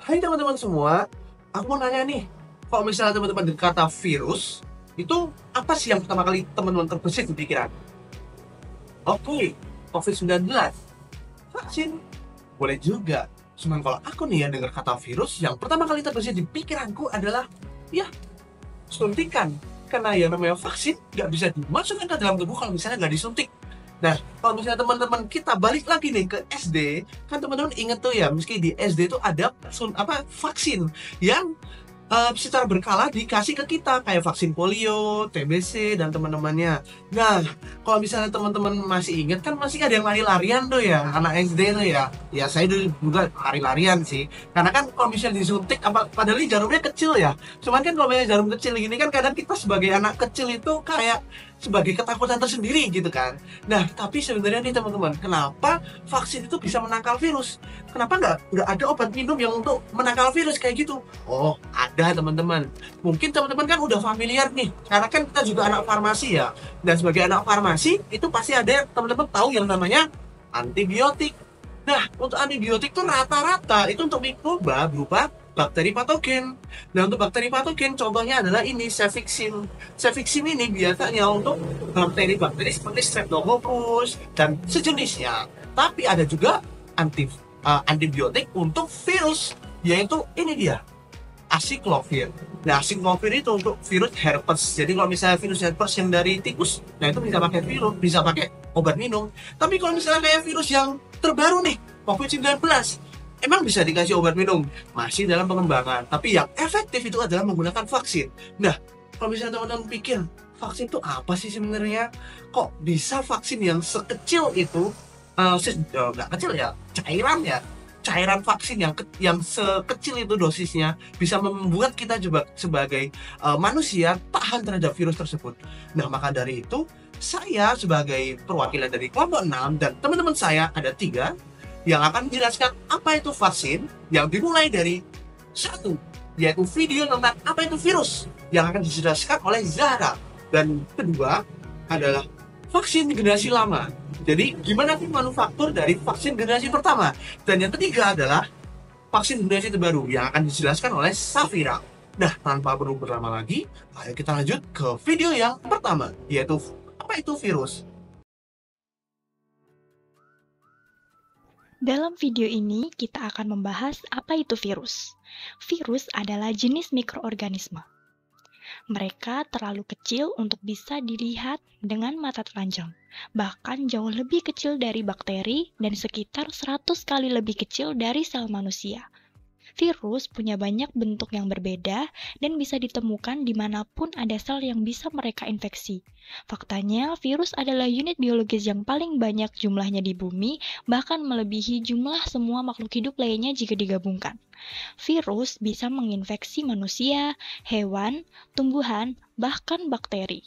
Hai teman-teman semua, aku mau nanya nih, kalau misalnya teman-teman dengar kata virus, itu apa sih yang pertama kali teman-teman terbesit di pikiran? Oke, COVID-19, vaksin, boleh juga. Cuman kalau aku nih yang dengar kata virus, yang pertama kali terbesit di pikiranku adalah, ya, suntikan. Karena yang namanya vaksin nggak bisa dimasukkan ke dalam tubuh kalau misalnya nggak disuntik. Nah, kalau misalnya teman-teman kita balik lagi nih ke SD, kan teman-teman inget tuh ya, meski di SD itu ada vaksin yang secara berkala dikasih ke kita kayak vaksin polio, TBC dan teman-temannya. Nah, kalau misalnya teman-teman masih ingat kan masih ada yang lari-larian tuh ya, anak SD tuh ya. Ya saya dulu juga lari-larian sih. Karena kan kalau misalnya disuntik padahal ini jarumnya kecil ya. Cuman kan kalau misalnya jarum kecil gini kan kadang kita sebagai anak kecil itu kayak sebagai ketakutan tersendiri gitu kan. Nah, tapi sebenarnya nih teman-teman, kenapa vaksin itu bisa menangkal virus? Kenapa nggak ada obat minum yang untuk menangkal virus kayak gitu? Oh, ada teman-teman. Mungkin teman-teman kan udah familiar nih, karena kan kita juga anak farmasi ya. Dan sebagai anak farmasi, itu pasti ada teman-teman tahu yang namanya antibiotik. Nah, untuk antibiotik tuh rata-rata itu untuk mikroba berupa bakteri patogen. Nah, untuk bakteri patogen contohnya adalah ini cefixim. Cefixim ini biasanya untuk bakteri-bakteri seperti Streptococcus dan sejenisnya. Tapi ada juga antibiotik untuk virus, yaitu ini dia, acyclovir. Nah, acyclovir itu untuk virus herpes. Jadi kalau misalnya virus herpes yang dari tikus, nah itu bisa pakai virus, bisa pakai obat minum. Tapi kalau misalnya kayak virus yang terbaru nih, COVID-19, emang bisa dikasih obat minum? Masih dalam pengembangan. Tapi yang efektif itu adalah menggunakan vaksin. Nah, kalau misalnya teman-teman pikir, vaksin itu apa sih sebenarnya? Kok bisa vaksin yang sekecil itu, nggak kecil ya, cairan vaksin yang sekecil itu dosisnya bisa membuat kita juga sebagai manusia tahan terhadap virus tersebut. Nah, maka dari itu saya sebagai perwakilan dari kelompok 6 dan teman-teman saya ada 3 yang akan menjelaskan apa itu vaksin, yang dimulai dari satu, yaitu video tentang apa itu virus yang akan dijelaskan oleh Zahra, dan kedua adalah vaksin generasi lama. Jadi gimana sih manufaktur dari vaksin generasi pertama? Dan yang ketiga adalah vaksin generasi terbaru yang akan dijelaskan oleh Safira. Nah, tanpa perlu berlama lagi, ayo kita lanjut ke video yang pertama, yaitu apa itu virus. Dalam video ini, kita akan membahas apa itu virus. Virus adalah jenis mikroorganisme. Mereka terlalu kecil untuk bisa dilihat dengan mata telanjang, bahkan jauh lebih kecil dari bakteri dan sekitar 100 kali lebih kecil dari sel manusia. Virus punya banyak bentuk yang berbeda dan bisa ditemukan dimanapun ada sel yang bisa mereka infeksi. Faktanya, virus adalah unit biologis yang paling banyak jumlahnya di bumi, bahkan melebihi jumlah semua makhluk hidup lainnya jika digabungkan. Virus bisa menginfeksi manusia, hewan, tumbuhan, bahkan bakteri.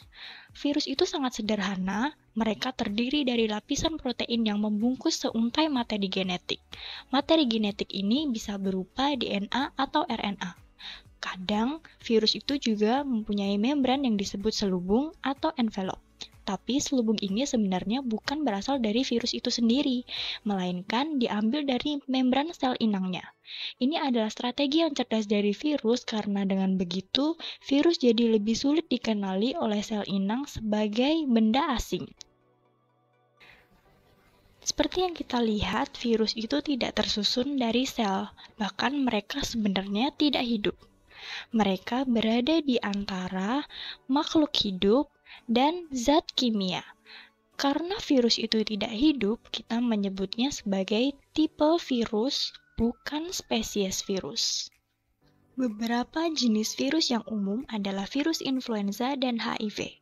Virus itu sangat sederhana, mereka terdiri dari lapisan protein yang membungkus seuntai materi genetik. Materi genetik ini bisa berupa DNA atau RNA. Kadang, virus itu juga mempunyai membran yang disebut selubung atau envelope. Tapi selubung ini sebenarnya bukan berasal dari virus itu sendiri, melainkan diambil dari membran sel inangnya. Ini adalah strategi yang cerdas dari virus karena dengan begitu, virus jadi lebih sulit dikenali oleh sel inang sebagai benda asing. Seperti yang kita lihat, virus itu tidak tersusun dari sel, bahkan mereka sebenarnya tidak hidup. Mereka berada di antara makhluk hidup dan zat kimia. Karena virus itu tidak hidup, kita menyebutnya sebagai tipe virus, bukan spesies virus. Beberapa jenis virus yang umum adalah virus influenza dan HIV.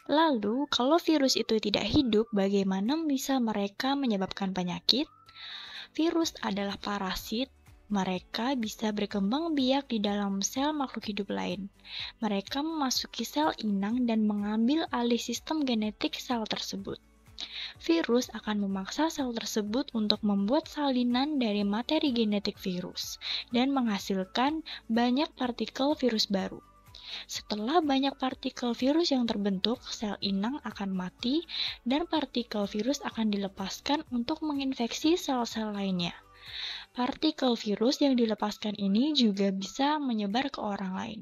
Lalu, kalau virus itu tidak hidup, bagaimana bisa mereka menyebabkan penyakit? Virus adalah parasit. Mereka bisa berkembang biak di dalam sel makhluk hidup lain. Mereka memasuki sel inang dan mengambil alih sistem genetik sel tersebut. Virus akan memaksa sel tersebut untuk membuat salinan dari materi genetik virus dan menghasilkan banyak partikel virus baru. Setelah banyak partikel virus yang terbentuk, sel inang akan mati dan partikel virus akan dilepaskan untuk menginfeksi sel-sel lainnya. Partikel virus yang dilepaskan ini juga bisa menyebar ke orang lain.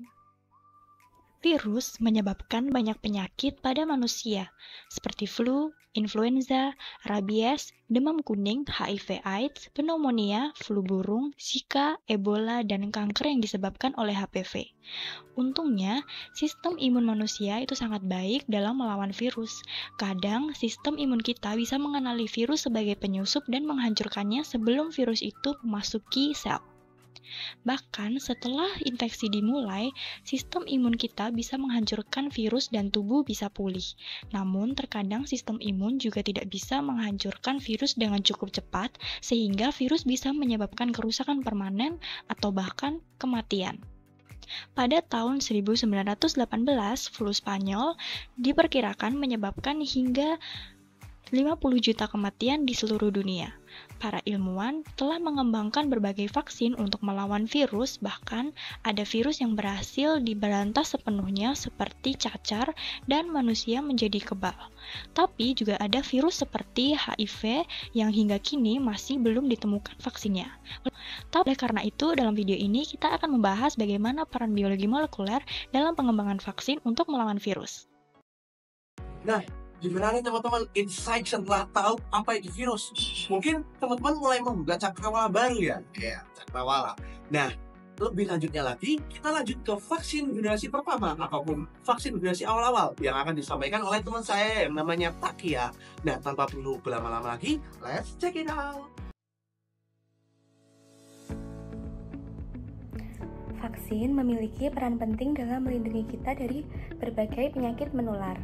Virus menyebabkan banyak penyakit pada manusia, seperti flu, influenza, rabies, demam kuning, HIV/AIDS, pneumonia, flu burung, Zika, Ebola, dan kanker yang disebabkan oleh HPV. Untungnya, sistem imun manusia itu sangat baik dalam melawan virus. Kadang, sistem imun kita bisa mengenali virus sebagai penyusup dan menghancurkannya sebelum virus itu memasuki sel. Bahkan setelah infeksi dimulai, sistem imun kita bisa menghancurkan virus dan tubuh bisa pulih. Namun, terkadang sistem imun juga tidak bisa menghancurkan virus dengan cukup cepat, sehingga virus bisa menyebabkan kerusakan permanen atau bahkan kematian. Pada tahun 1918, flu Spanyol diperkirakan menyebabkan hingga 50 juta kematian di seluruh dunia. Para ilmuwan telah mengembangkan berbagai vaksin untuk melawan virus, bahkan ada virus yang berhasil diberantas sepenuhnya seperti cacar dan manusia menjadi kebal. Tapi juga ada virus seperti HIV yang hingga kini masih belum ditemukan vaksinnya. Tapi karena itu, dalam video ini kita akan membahas bagaimana peran biologi molekuler dalam pengembangan vaksin untuk melawan virus. Nah, gimana nih teman-teman insight setelah tahu apa itu virus? Mungkin teman-teman mulai membuka cakrawala baru ya? Ya, cakrawala. Nah, lebih lanjutnya lagi, kita lanjut ke vaksin generasi pertama ataupun vaksin generasi awal-awal yang akan disampaikan oleh teman saya yang namanya Takia. Nah, tanpa perlu berlama-lama lagi, let's check it out. Vaksin memiliki peran penting dalam melindungi kita dari berbagai penyakit menular.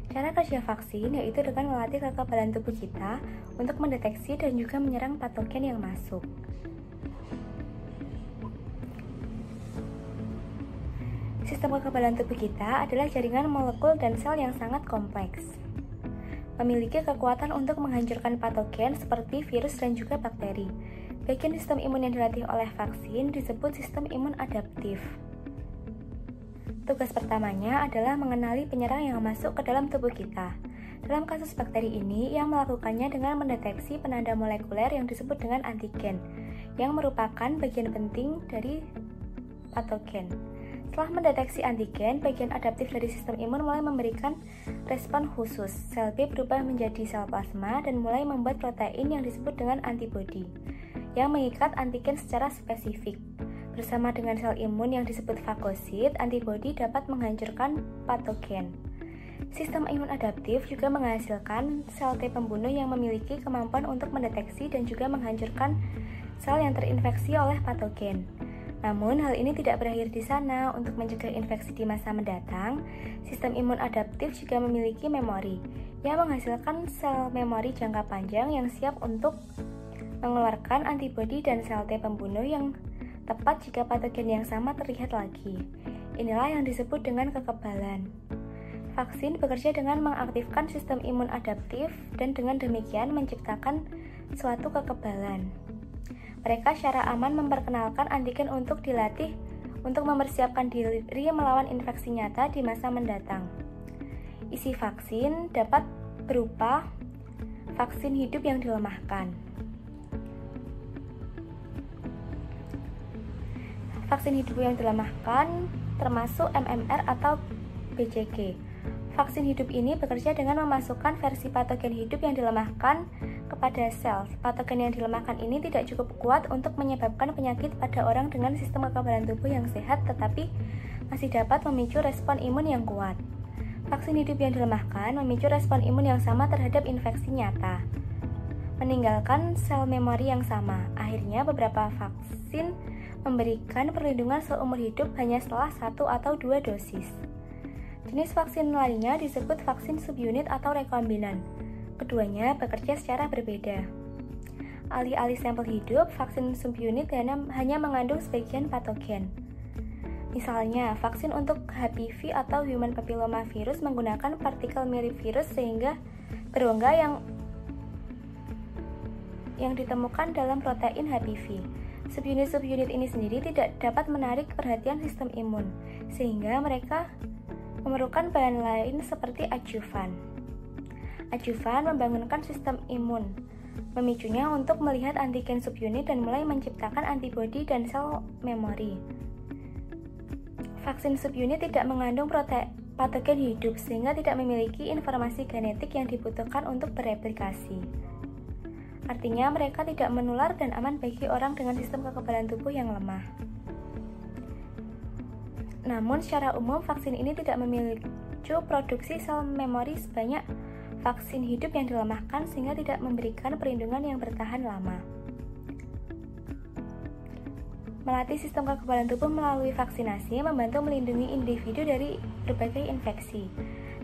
Cara kerja vaksin yaitu dengan melatih kekebalan tubuh kita untuk mendeteksi dan juga menyerang patogen yang masuk. Sistem kekebalan tubuh kita adalah jaringan molekul dan sel yang sangat kompleks. Memiliki kekuatan untuk menghancurkan patogen seperti virus dan juga bakteri. Bagian sistem imun yang dilatih oleh vaksin disebut sistem imun adaptif. Tugas pertamanya adalah mengenali penyerang yang masuk ke dalam tubuh kita. Dalam kasus bakteri ini, ia melakukannya dengan mendeteksi penanda molekuler yang disebut dengan antigen, yang merupakan bagian penting dari patogen. Setelah mendeteksi antigen, bagian adaptif dari sistem imun mulai memberikan respon khusus. Sel B berubah menjadi sel plasma dan mulai membuat protein yang disebut dengan antibodi, yang mengikat antigen secara spesifik. Bersama dengan sel imun yang disebut fagosit, antibodi dapat menghancurkan patogen. Sistem imun adaptif juga menghasilkan sel T pembunuh yang memiliki kemampuan untuk mendeteksi dan juga menghancurkan sel yang terinfeksi oleh patogen. Namun, hal ini tidak berakhir di sana. Untuk mencegah infeksi di masa mendatang, sistem imun adaptif juga memiliki memori, yang menghasilkan sel memori jangka panjang yang siap untuk mengeluarkan antibodi dan sel T pembunuh yang tepat jika patogen yang sama terlihat lagi. Inilah yang disebut dengan kekebalan. Vaksin bekerja dengan mengaktifkan sistem imun adaptif dan dengan demikian menciptakan suatu kekebalan. Mereka secara aman memperkenalkan antigen untuk dilatih untuk mempersiapkan diri melawan infeksi nyata di masa mendatang. Isi vaksin dapat berupa vaksin hidup yang dilemahkan. Vaksin hidup yang dilemahkan termasuk MMR atau BCG. Vaksin hidup ini bekerja dengan memasukkan versi patogen hidup yang dilemahkan kepada sel. Patogen yang dilemahkan ini tidak cukup kuat untuk menyebabkan penyakit pada orang dengan sistem kekebalan tubuh yang sehat, tetapi masih dapat memicu respon imun yang kuat. Vaksin hidup yang dilemahkan memicu respon imun yang sama terhadap infeksi nyata, meninggalkan sel memori yang sama. Akhirnya, beberapa vaksin memberikan perlindungan seumur hidup hanya setelah 1 atau 2 dosis. Jenis vaksin lainnya disebut vaksin subunit atau rekombinan. Keduanya bekerja secara berbeda. Alih-alih sampel hidup, vaksin subunit hanya mengandung sebagian patogen. Misalnya, vaksin untuk HPV atau Human Papilloma Virus menggunakan partikel mirip virus sehingga berongga yang ditemukan dalam protein HPV. Subunit-subunit ini sendiri tidak dapat menarik perhatian sistem imun, sehingga mereka memerlukan bahan lain seperti adjuvan. Adjuvan membangunkan sistem imun, memicunya untuk melihat antigen subunit dan mulai menciptakan antibodi dan sel memori. Vaksin subunit tidak mengandung patogen hidup sehingga tidak memiliki informasi genetik yang dibutuhkan untuk bereplikasi. Artinya mereka tidak menular dan aman bagi orang dengan sistem kekebalan tubuh yang lemah. Namun secara umum vaksin ini tidak memicu produksi sel memori sebanyak vaksin hidup yang dilemahkan sehingga tidak memberikan perlindungan yang bertahan lama. Melatih sistem kekebalan tubuh melalui vaksinasi membantu melindungi individu dari berbagai infeksi.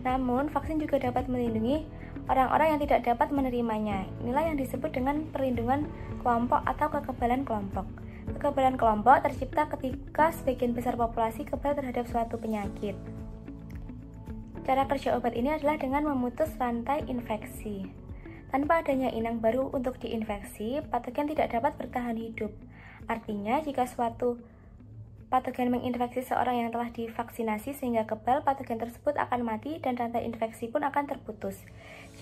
Namun, vaksin juga dapat melindungi orang-orang yang tidak dapat menerimanya. Inilah yang disebut dengan perlindungan kelompok atau kekebalan kelompok. Kekebalan kelompok tercipta ketika sebagian besar populasi kebal terhadap suatu penyakit. Cara kerja obat ini adalah dengan memutus rantai infeksi. Tanpa adanya inang baru untuk diinfeksi, patogen tidak dapat bertahan hidup. Artinya, jika suatu patogen menginfeksi seorang yang telah divaksinasi sehingga kebal, patogen tersebut akan mati dan rantai infeksi pun akan terputus.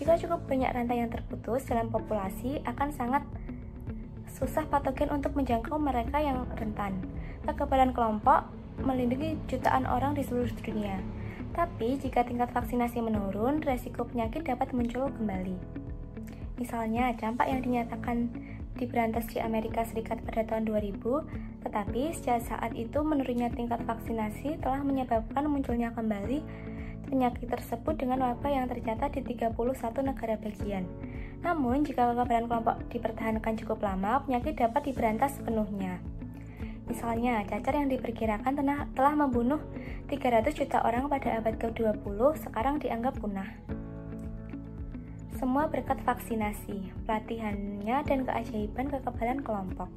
Jika cukup banyak rantai yang terputus dalam populasi, akan sangat susah patogen untuk menjangkau mereka yang rentan. Kekebalan kelompok melindungi jutaan orang di seluruh dunia. Tapi, jika tingkat vaksinasi menurun, resiko penyakit dapat muncul kembali. Misalnya, campak yang dinyatakan diberantas di Amerika Serikat pada tahun 2000, tetapi sejak saat itu menurunnya tingkat vaksinasi telah menyebabkan munculnya kembali penyakit tersebut dengan wabah yang tercatat di 31 negara bagian. Namun, jika kekebalan kelompok dipertahankan cukup lama, penyakit dapat diberantas sepenuhnya. Misalnya, cacar yang diperkirakan telah membunuh 300 juta orang pada abad ke-20 sekarang dianggap punah. Semua berkat vaksinasi, pelatihannya, dan keajaiban kekebalan kelompok.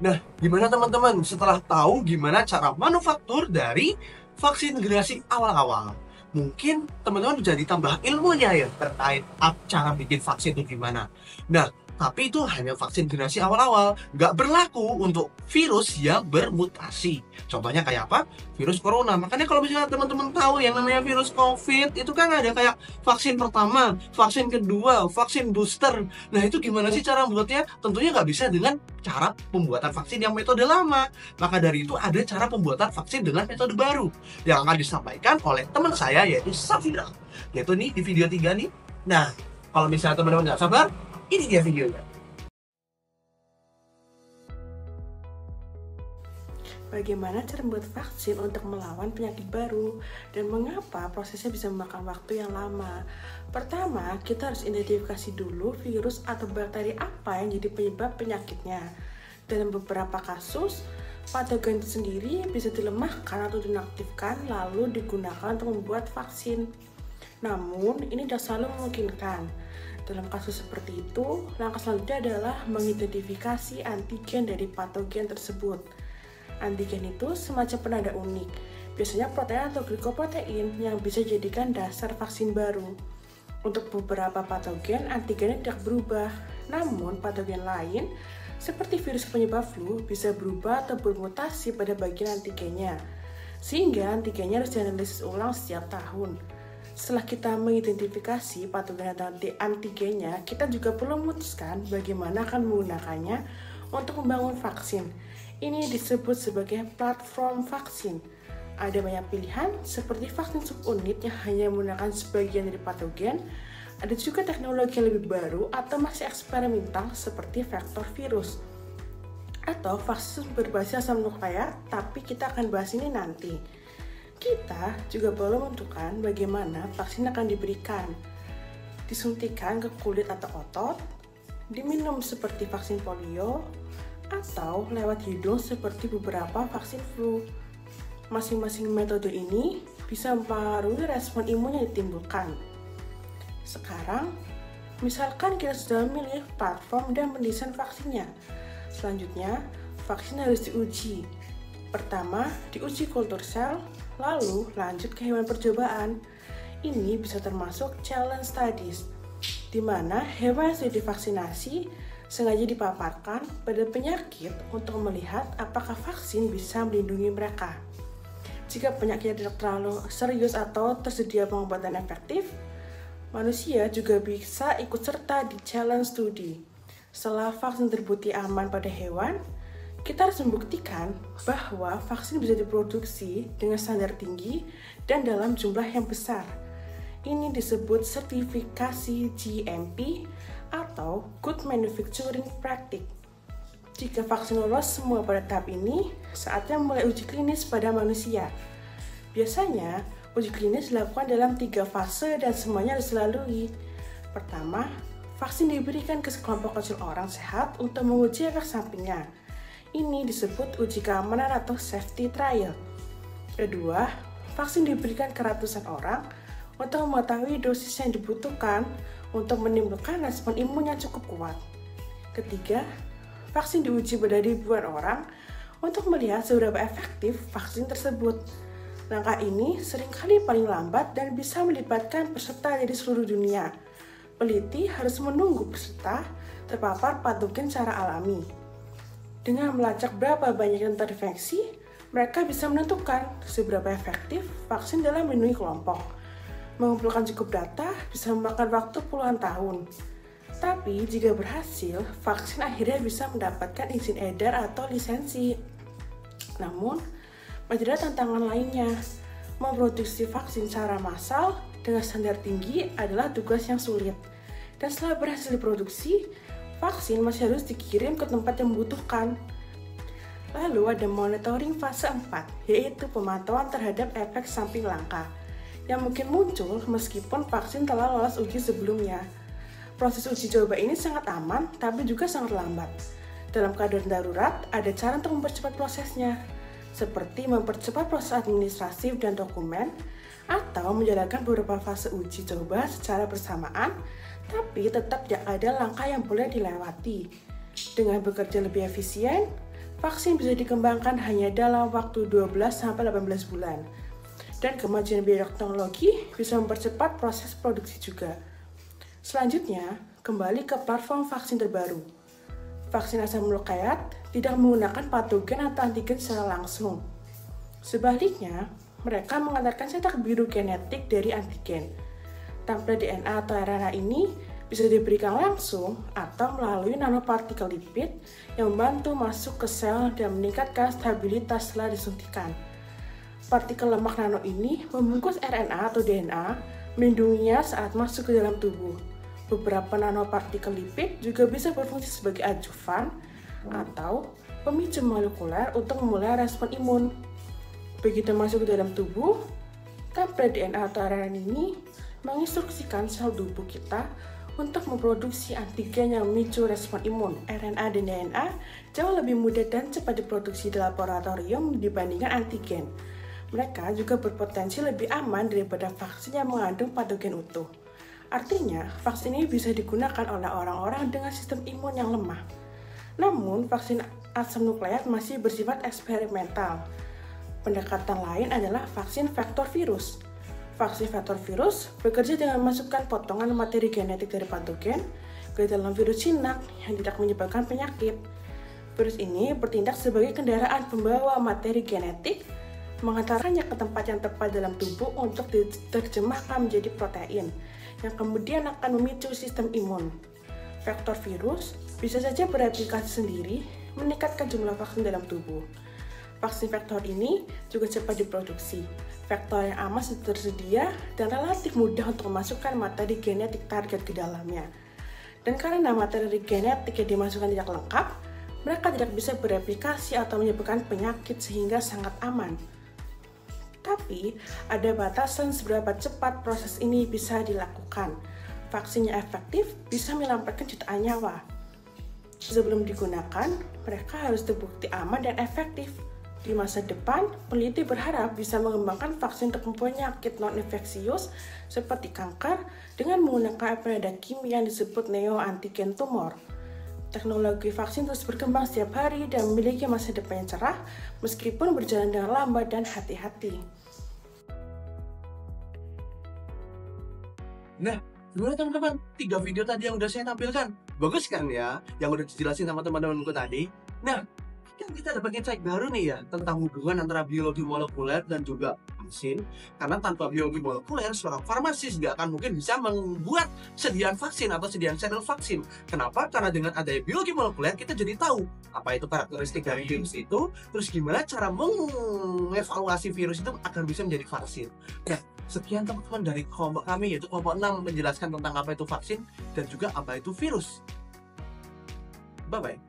Nah, gimana teman-teman setelah tahu gimana cara manufaktur dari vaksin generasi awal-awal? Mungkin teman-teman jadi tambah ilmunya ya terkait cara bikin vaksin itu gimana. Nah, tapi itu hanya vaksin generasi awal-awal, nggak berlaku untuk virus yang bermutasi. Contohnya kayak apa? Virus corona. Makanya kalau misalnya teman-teman tahu yang namanya virus COVID, itu kan ada kayak vaksin pertama, vaksin kedua, vaksin booster. Nah, itu gimana sih cara membuatnya? Tentunya nggak bisa dengan cara pembuatan vaksin yang metode lama. Maka dari itu ada cara pembuatan vaksin dengan metode baru yang akan disampaikan oleh teman saya, yaitu Safira. Yaitu nih di video 3 nih. Nah, kalau misalnya teman-teman nggak sabar, ini dia videonya. Bagaimana cara membuat vaksin untuk melawan penyakit baru dan mengapa prosesnya bisa memakan waktu yang lama? Pertama, kita harus identifikasi dulu virus atau bakteri apa yang jadi penyebab penyakitnya. Dalam beberapa kasus, patogen itu sendiri bisa dilemahkan atau dinaktifkan lalu digunakan untuk membuat vaksin. Namun, ini tidak selalu memungkinkan. Dalam kasus seperti itu, langkah selanjutnya adalah mengidentifikasi antigen dari patogen tersebut. Antigen itu semacam penanda unik, biasanya protein atau glikoprotein yang bisa dijadikan dasar vaksin baru. Untuk beberapa patogen, antigennya tidak berubah, namun patogen lain, seperti virus penyebab flu, bisa berubah atau bermutasi pada bagian antigennya, sehingga antigennya harus dianalisis ulang setiap tahun. Setelah kita mengidentifikasi patogen atau antigennya, kita juga perlu memutuskan bagaimana akan menggunakannya untuk membangun vaksin. Ini disebut sebagai platform vaksin. Ada banyak pilihan seperti vaksin subunit yang hanya menggunakan sebagian dari patogen. Ada juga teknologi yang lebih baru atau masih eksperimental seperti vektor virus. Atau vaksin berbasis asam nuklear, tapi kita akan bahas ini nanti. Kita juga perlu menentukan bagaimana vaksin akan diberikan. Disuntikan ke kulit atau otot, diminum seperti vaksin polio, atau lewat hidung seperti beberapa vaksin flu. Masing-masing metode ini bisa mempengaruhi respon imun yang ditimbulkan. Sekarang, misalkan kita sudah memilih platform dan mendesain vaksinnya. Selanjutnya, vaksin harus diuji. Pertama, diuji kultur sel, lalu lanjut ke hewan percobaan. Ini bisa termasuk challenge studies, di mana hewan yang sudah divaksinasi sengaja dipaparkan pada penyakit untuk melihat apakah vaksin bisa melindungi mereka. Jika penyakitnya tidak terlalu serius atau tersedia pengobatan efektif, Manusia juga bisa ikut serta di challenge studi. Setelah vaksin terbukti aman pada hewan, kita harus membuktikan bahwa vaksin bisa diproduksi dengan standar tinggi dan dalam jumlah yang besar. Ini disebut sertifikasi GMP atau Good Manufacturing Practice. Jika vaksin lolos semua pada tahap ini, saatnya mulai uji klinis pada manusia. Biasanya, uji klinis dilakukan dalam 3 fase dan semuanya harus dilalui. Pertama, vaksin diberikan ke sekelompok kecil orang sehat untuk menguji efek sampingnya. Ini disebut uji keamanan atau safety trial. Kedua, vaksin diberikan ke ratusan orang untuk mengetahui dosis yang dibutuhkan untuk menimbulkan respon imun yang cukup kuat. Ketiga, vaksin diuji pada ribuan orang untuk melihat seberapa efektif vaksin tersebut. Langkah ini seringkali paling lambat dan bisa melibatkan peserta dari seluruh dunia. Peneliti harus menunggu peserta terpapar patogen secara alami. Dengan melacak berapa banyak yang terinfeksi, mereka bisa menentukan seberapa efektif vaksin dalam melindungi kelompok. Mengumpulkan cukup data bisa memakan waktu puluhan tahun. Tapi jika berhasil, vaksin akhirnya bisa mendapatkan izin edar atau lisensi. Namun, masih ada tantangan lainnya. Memproduksi vaksin secara massal dengan standar tinggi adalah tugas yang sulit. Dan setelah berhasil diproduksi, vaksin masih harus dikirim ke tempat yang membutuhkan. Lalu ada monitoring fase 4, yaitu pemantauan terhadap efek samping langka, yang mungkin muncul meskipun vaksin telah lolos uji sebelumnya. Proses uji coba ini sangat aman, tapi juga sangat lambat. Dalam keadaan darurat, ada cara untuk mempercepat prosesnya, seperti mempercepat proses administratif dan dokumen, atau menjalankan beberapa fase uji coba secara bersamaan, tapi tetap ada langkah yang boleh dilewati. Dengan bekerja lebih efisien, vaksin bisa dikembangkan hanya dalam waktu 12-18 bulan. Dan kemajuan bioteknologi bisa mempercepat proses produksi juga. Selanjutnya, kembali ke platform vaksin terbaru. Vaksin asam nukleat tidak menggunakan patogen atau antigen secara langsung. Sebaliknya, mereka mengantarkan cetak biru genetik dari antigen. Template DNA atau RNA ini bisa diberikan langsung atau melalui nanopartikel lipid yang membantu masuk ke sel dan meningkatkan stabilitas setelah disuntikan. Partikel lemak nano ini membungkus RNA atau DNA, melindunginya saat masuk ke dalam tubuh. Beberapa nanopartikel lipid juga bisa berfungsi sebagai adjuvan atau pemicu molekuler untuk memulai respon imun. Begitu masuk ke dalam tubuh, template DNA atau RNA ini menginstruksikan sel tubuh kita untuk memproduksi antigen yang memicu respon imun. RNA dan DNA jauh lebih mudah dan cepat diproduksi di laboratorium dibandingkan antigen. Mereka juga berpotensi lebih aman daripada vaksin yang mengandung patogen utuh. Artinya, vaksin ini bisa digunakan oleh orang-orang dengan sistem imun yang lemah. Namun, vaksin asam nukleat masih bersifat eksperimental. Pendekatan lain adalah vaksin vektor virus. Vaksin vektor virus bekerja dengan memasukkan potongan materi genetik dari patogen ke dalam virus jinak yang tidak menyebabkan penyakit. Virus ini bertindak sebagai kendaraan pembawa materi genetik, mengantarkannya ke tempat yang tepat dalam tubuh untuk diterjemahkan menjadi protein, yang kemudian akan memicu sistem imun. Vektor virus bisa saja bereplikasi sendiri, meningkatkan jumlah vaksin dalam tubuh. Vaksin vektor ini juga cepat diproduksi. Vektor yang aman tersedia dan relatif mudah untuk memasukkan materi genetik target ke dalamnya. Dan karena materi genetik yang dimasukkan tidak lengkap, mereka tidak bisa bereplikasi atau menyebabkan penyakit sehingga sangat aman. Tapi, ada batasan seberapa cepat proses ini bisa dilakukan. Vaksin yang efektif bisa menyelamatkan jutaan nyawa. Sebelum digunakan, mereka harus terbukti aman dan efektif. Di masa depan, peneliti berharap bisa mengembangkan vaksin untuk penyakit non-infeksius seperti kanker dengan menggunakan penada kimia yang disebut neoantigen tumor. Teknologi vaksin terus berkembang setiap hari dan memiliki masa depan yang cerah meskipun berjalan dengan lambat dan hati-hati. Nah, gimana teman-teman? 3 video tadi yang udah saya tampilkan. Bagus kan ya? Yang udah dijelasin sama teman-temanku tadi. Nah, Kan kita dapat insight baru nih ya tentang hubungan antara biologi molekuler dan juga vaksin. Karena tanpa biologi molekuler, seorang farmasis nggak akan mungkin bisa membuat sediaan vaksin atau sediaan sel vaksin. Kenapa? Karena dengan adanya biologi molekuler kita jadi tahu apa itu karakteristik dari virus itu, terus gimana cara mengevaluasi virus itu agar bisa menjadi vaksin. Nah, sekian teman-teman dari kelompok kami, yaitu kelompok 6 menjelaskan tentang apa itu vaksin dan juga apa itu virus. Bye-bye.